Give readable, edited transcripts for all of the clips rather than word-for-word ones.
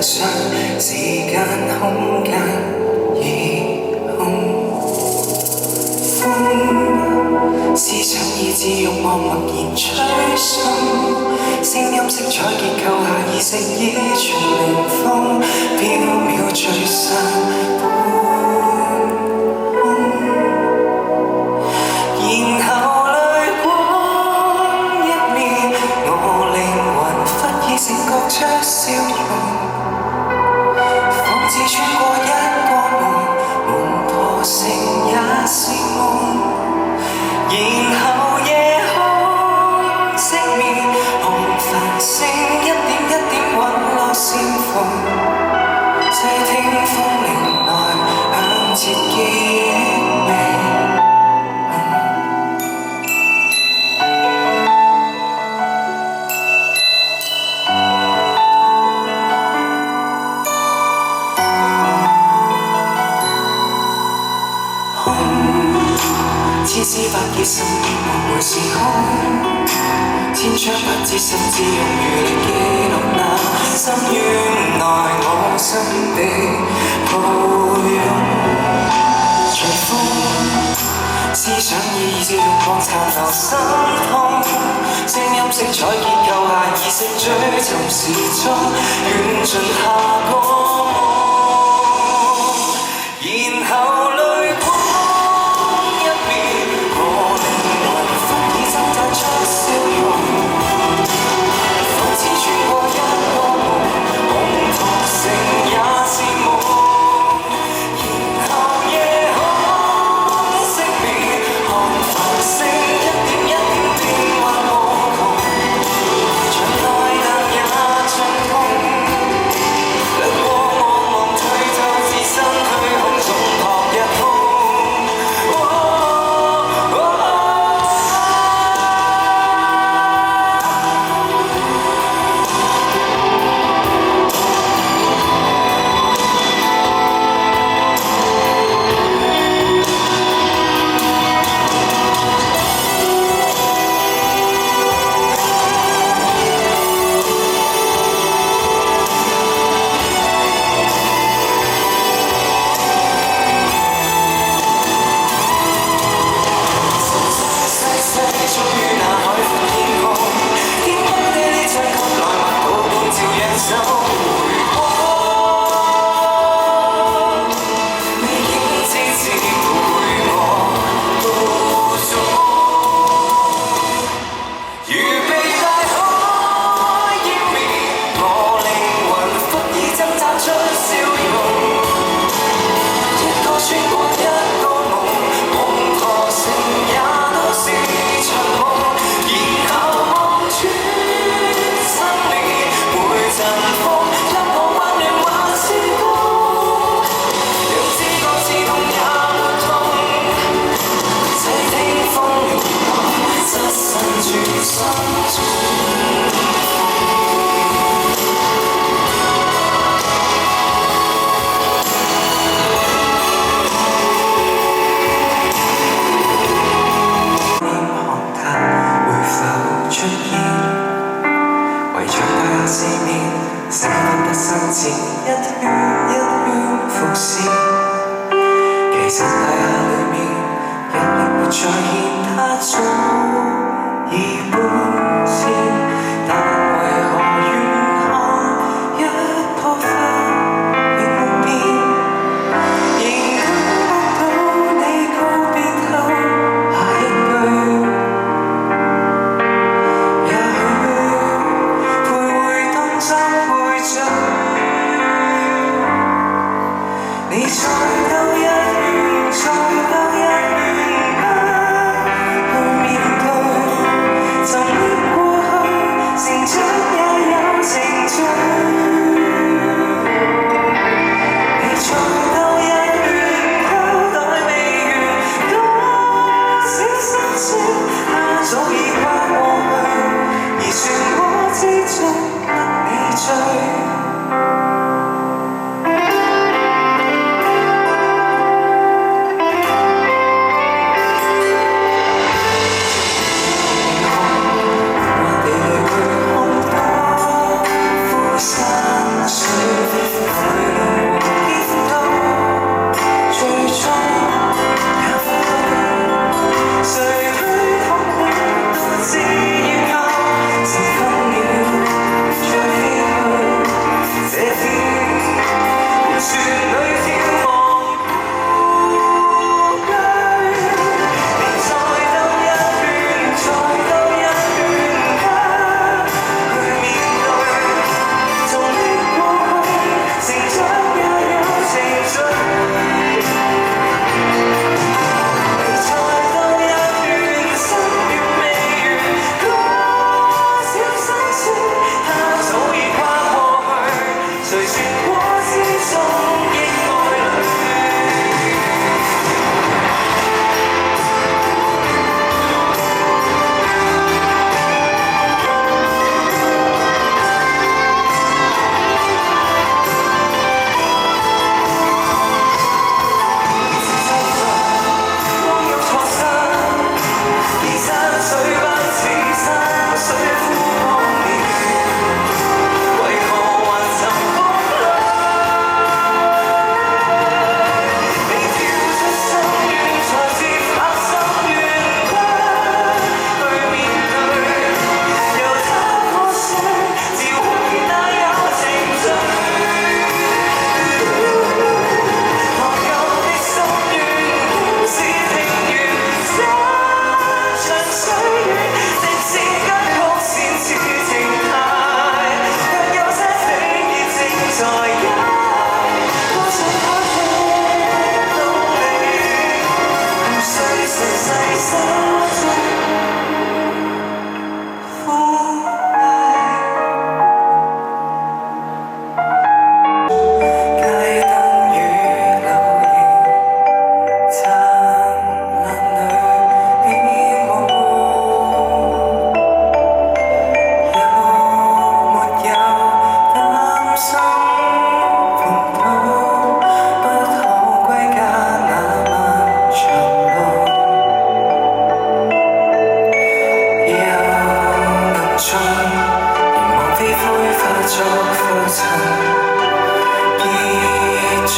上，時間空間已空。風思想意志慾望默然吹送，聲音色彩結構下意識已全連風，飄渺聚散半空。然後淚光一面，我靈魂忽已醒覺出笑容，仿似穿過一個夢，夢破醒也是夢。然後夜空熄滅，紅繁星一點一點隕落線縫，細聽風鈴內響徹記憶味。千絲百結心意無回時空，千槍不知甚至用餘力記錄那深淵內我心被抱擁。隨風思想意志慾望殘留心痛，聲音色彩結構下意識追尋時鐘，遠盡下個夢。然後淚光一面，我靈魂忽已掙扎出笑容，仿似穿過一個夢，夢破醒也是夢。然後夜空熄滅，看繁星一點一點變幻無窮，像愛但也盡空，掠過我望退走自身虛空中撲一空。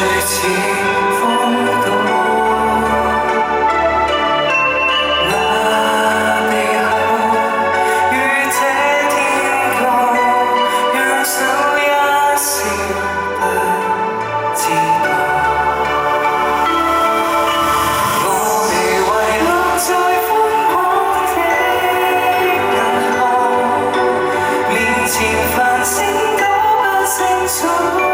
最似風島。那地後於這天空，讓數一笑不知道。我被遺落在寬廣的銀河，面前繁星都不勝數。